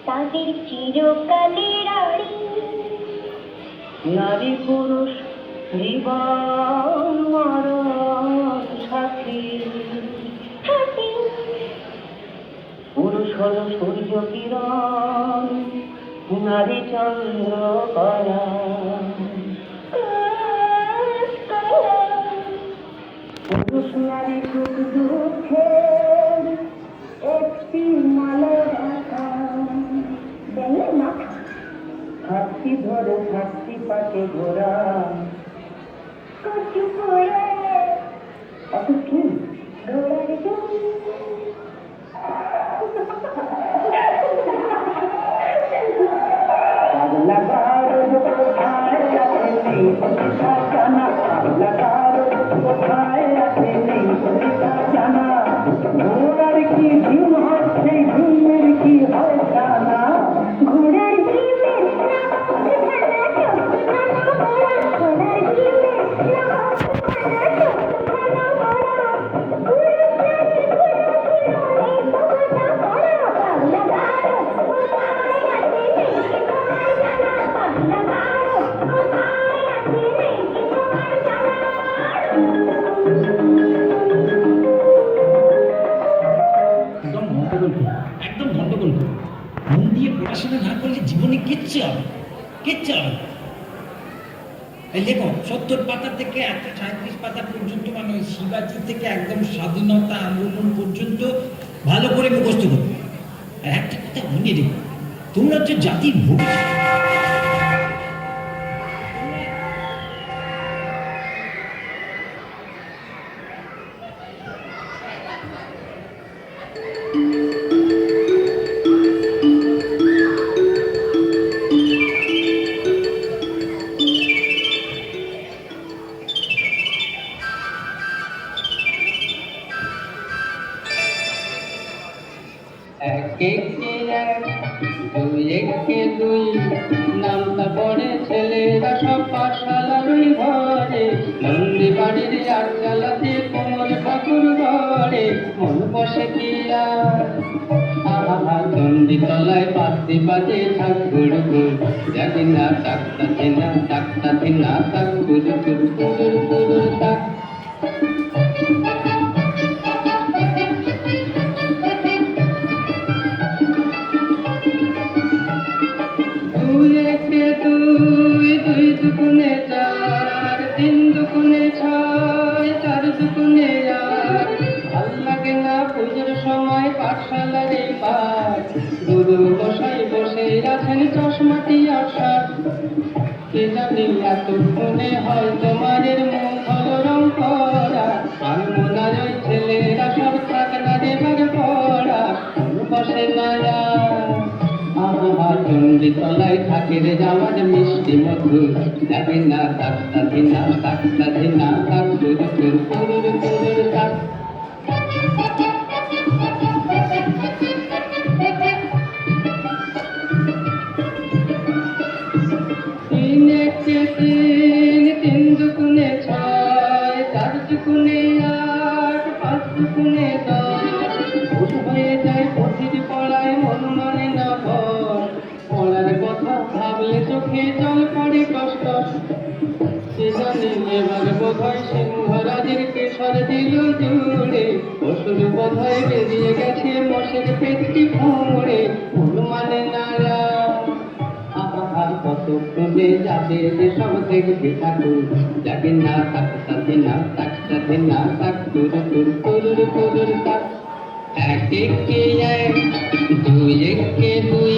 তাদের চিরকালের আড়ি নারী পুরুষ জীবন মরণ সাথী। পুরুষ হল সূর্য কিরণ, নারী চন্দ্র কলা। পুরুষ নারী সুখ দুঃখের একটি মালের হাতটি ধরে হাতটি পাকে ঘোরা কচু পড়ে অত কি ঘোড়ার জমি পাগলা গারদ কোথায় আছে নেই সীতা জানা, পাগলা গারদ কোথায় আছে নেই সীতা জানা। ঘোড়ার কি ঝিম হচ্ছে, ঝিমের কি হয় জানা। ঘোড়ার ডিমের ঘোড়ার একদম গন্ডগোল করো, একদম গন্ডগোল করো। মন দিয়ে পড়াশোনা না করলে জীবনে কিচ্ছু হবে, কিচ্ছু হবে না। এই লেখো 70 পাতা থেকে 137 পাতা পর্যন্ত, মানে ওই শিবাজি থেকে একদম স্বাধীনতা আন্দোলন পর্যন্ত ভালো করে মুখস্থ করবে। আর একটা কথা মনে রেখো, তোমরা হচ্ছে জাতির ভবিষ্যৎ। এক একে এক, দুই একে দুই, নামটা পড়ে ছেলেরা সব পাঠশালার ওই ঘরে। নন্দী বাড়ির আর চালাতে কোমর ঠাকুর ঘরে, মন বসে কি আর। আহা চন্ডী তলায় পাতি বাজে ঠাকুর গুর, জানি না তাকতা থিনা তাকতা থিনা তাক গুরু গুরু গুরু গুরু তাক। দুই একে দুই, দুই দুগুণে চার, তিন দুগুণে ছয়, চার দুগুণে আট। ভাল লাগে না পুজোর সময় পাঠশালার এই পাঠ। গুরু গোসাই বসে আছেন চশমাটি আসার, কে জানি এতক্ষণে হয় তোমাদের মুখ হলো রং করা। আর মোনার ওই ছেলেরা সব থাকনা দেবার পড়া, বসে না চন্ডী তলায় থাকে রে যাওয়ার মিষ্টি মধু, যাবে না তাকতা ধিনা তাকতা ধিনা তাক গুরু গুরু গুরু গুরু তাক। তিন একে তিন, তিন দুগুণে ছয়, চার দুগুণে আট, পাঁচ দুগুণে 10। ভুল হয়ে যায় পথির পড়ায়, মন মানে না ভর। পড়ার কথা ভাবলে চোখে জল পড়ে কষ্ট। সে জানে এবার বোধহয় সিংহরাজের কেশর দিল জুড়ে, অসুর বোধহয় বেরিয়ে গেছে মশের পেটটি ফুঁড়ে। মন মানে না কতক্ষণে যাবে যে সব দেখবে ঠাকুর, যাবে না তাকতা ধিনা তাকতা ধিনা তাক গুরু গুরু গুরু গুরু তাক। এক একে এক, দুই একে দুই।